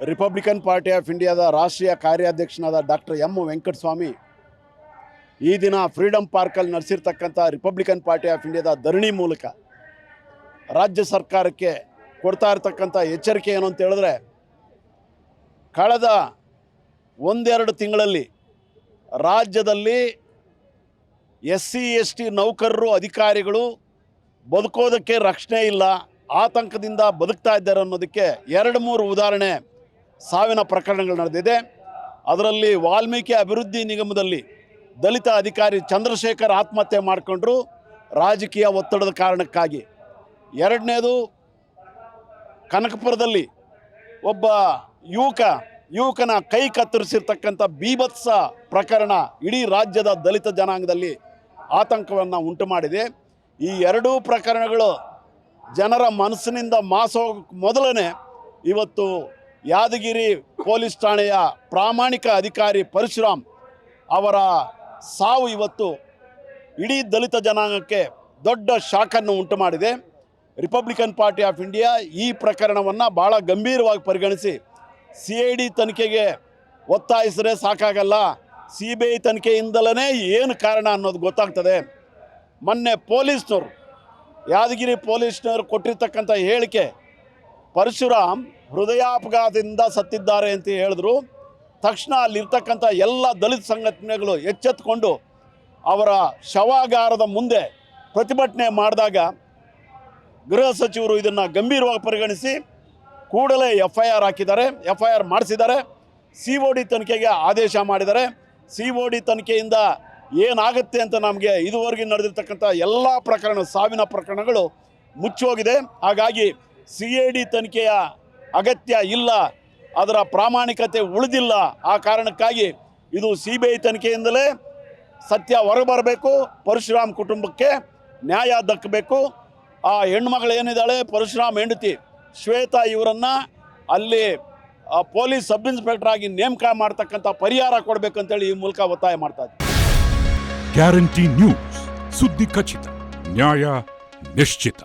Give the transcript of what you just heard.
Republican party of ಇಂಡಿಯಾದ ರಾಷ್ಟ್ರೀಯ ಕಾರ್ಯಾಧ್ಯಕ್ಷನಾದ doctor M Venkataswamy ಈ ದಿನ ಫ್ರೀಡಮ್ ಪಾರ್ಕಲ್ಲಿ ನಡೆಸಿರ್ತಕ್ಕಂಥ ರಿಪಬ್ಲಿಕನ್ ಪಾರ್ಟಿ ಆಫ್ ಇಂಡಿಯಾದ ಧರಣಿ ಮೂಲಕ ರಾಜ್ಯ ಸರ್ಕಾರಕ್ಕೆ ಕೊಡ್ತಾ ಇರತಕ್ಕಂಥ ಎಚ್ಚರಿಕೆ ಏನು ಅಂತ ಹೇಳಿದ್ರೆ, ಕಳೆದ ಒಂದೆರಡು ತಿಂಗಳಲ್ಲಿ ರಾಜ್ಯದಲ್ಲಿ SC ST ನೌಕರರು ಅಧಿಕಾರಿಗಳು ಬದುಕೋದಕ್ಕೆ ರಕ್ಷಣೆ ಇಲ್ಲ, ಆತಂಕದಿಂದ ಬದುಕ್ತಾ ಇದ್ದಾರೆ ಅನ್ನೋದಕ್ಕೆ 2-3 ಉದಾಹರಣೆ ಸಾವಿನ ಪ್ರಕರಣಗಳು ನಡೆದಿದೆ. ಅದರಲ್ಲಿ ವಾಲ್ಮೀಕಿ ಅಭಿವೃದ್ಧಿ ನಿಗಮದಲ್ಲಿ ದಲಿತ ಅಧಿಕಾರಿ ಚಂದ್ರಶೇಖರ್ ಆತ್ಮಹತ್ಯೆ ಮಾಡಿಕೊಂಡ್ರು ರಾಜಕೀಯ ಒತ್ತಡದ ಕಾರಣಕ್ಕಾಗಿ. ಎರಡನೇದು, ಕನಕಪುರದಲ್ಲಿ ಒಬ್ಬ ಯುವಕನ ಕೈ ಕತ್ತರಿಸಿರ್ತಕ್ಕಂಥ ಬೀಭತ್ಸ ಪ್ರಕರಣ ಇಡೀ ರಾಜ್ಯದ ದಲಿತ ಜನಾಂಗದಲ್ಲಿ ಆತಂಕವನ್ನು ಉಂಟು ಮಾಡಿದೆ. ಈ ಎರಡೂ ಪ್ರಕರಣಗಳು ಜನರ ಮನಸ್ಸಿನಿಂದ ಮಾಸೋಗಕ್ಕೆ ಮೊದಲನೇ ಇವತ್ತು ಯಾದಗಿರಿ ಪೊಲೀಸ್ ಠಾಣೆಯ ಪ್ರಾಮಾಣಿಕ ಅಧಿಕಾರಿ ಪರಶುರಾಮ್ ಅವರ ಸಾವು ಇವತ್ತು ಇಡೀ ದಲಿತ ಜನಾಂಗಕ್ಕೆ ದೊಡ್ಡ ಶಾಕನ್ನು ಉಂಟು ಮಾಡಿದೆ. ರಿಪಬ್ಲಿಕನ್ ಪಾರ್ಟಿ ಆಫ್ ಇಂಡಿಯಾ ಈ ಪ್ರಕರಣವನ್ನು ಭಾಳ ಗಂಭೀರವಾಗಿ ಪರಿಗಣಿಸಿ CID ತನಿಖೆಗೆ ಒತ್ತಾಯಿಸಿದ್ರೆ ಸಾಕಾಗಲ್ಲ, CBI ತನಿಖೆಯಿಂದಲೇ ಏನು ಕಾರಣ ಅನ್ನೋದು ಗೊತ್ತಾಗ್ತದೆ. ಮೊನ್ನೆ ಪೊಲೀಸ್ನವರು, ಯಾದಗಿರಿ ಪೊಲೀಸ್ನವರು ಕೊಟ್ಟಿರ್ತಕ್ಕಂಥ ಹೇಳಿಕೆ, ಪರಶುರಾಮ್ ಹೃದಯಾಘಾತದಿಂದ ಸತ್ತಿದ್ದಾರೆ ಅಂತ ಹೇಳಿದ್ರು. ತಕ್ಷಣ ಅಲ್ಲಿರ್ತಕ್ಕಂಥ ಎಲ್ಲ ದಲಿತ ಸಂಘಟನೆಗಳು ಎಚ್ಚೆತ್ತುಕೊಂಡು ಅವರ ಶವಾಗಾರದ ಮುಂದೆ ಪ್ರತಿಭಟನೆ ಮಾಡಿದಾಗ ಗೃಹ ಸಚಿವರು ಇದನ್ನು ಗಂಭೀರವಾಗಿ ಪರಿಗಣಿಸಿ ಕೂಡಲೇ FIR ಹಾಕಿದ್ದಾರೆ, FIR ಮಾಡಿಸಿದ್ದಾರೆ. COD ತನಿಖೆಗೆ ಆದೇಶ ಮಾಡಿದ್ದಾರೆ. COD ತನಿಖೆಯಿಂದ ಏನಾಗುತ್ತೆ ಅಂತ ನಮಗೆ ಇದುವರೆಗೆ ನಡೆದಿರ್ತಕ್ಕಂಥ ಎಲ್ಲ ಸಾವಿನ ಪ್ರಕರಣಗಳು ಮುಚ್ಚೋಗಿದೆ. ಹಾಗಾಗಿ CID ತನಿಖೆಯ ಅಗತ್ಯ ಇಲ್ಲ, ಅದರ ಪ್ರಾಮಾಣಿಕತೆ ಉಳಿದಿಲ್ಲ. ಆ ಕಾರಣಕ್ಕಾಗಿ ಇದು CBI ತನಿಖೆಯಿಂದಲೇ ಸತ್ಯ ಹೊರಬರಬೇಕು, ಪರಶುರಾಮ್ ಕುಟುಂಬಕ್ಕೆ ನ್ಯಾಯ ದಕ್ಕಬೇಕು. ಆ ಹೆಣ್ಮಗಳು ಏನಿದ್ದಾಳೆ, ಪರಶುರಾಮ್ ಹೆಂಡತಿ ಶ್ವೇತಾ, ಇವರನ್ನು ಅಲ್ಲಿ ಪೊಲೀಸ್ ಸಬ್ ಇನ್ಸ್ಪೆಕ್ಟರ್ ಆಗಿ ನೇಮಕ ಮಾಡ್ತಕ್ಕಂಥ ಪರಿಹಾರ ಕೊಡಬೇಕಂತೇಳಿ ಈ ಮೂಲಕ ಒತ್ತಾಯ ಮಾಡ್ತಾ ಇದ್ದಾರೆ. ಗ್ಯಾರಂಟಿ ನ್ಯೂಸ್, ಸುದ್ದಿ ಖಚಿತ, ನ್ಯಾಯ ನಿಶ್ಚಿತ.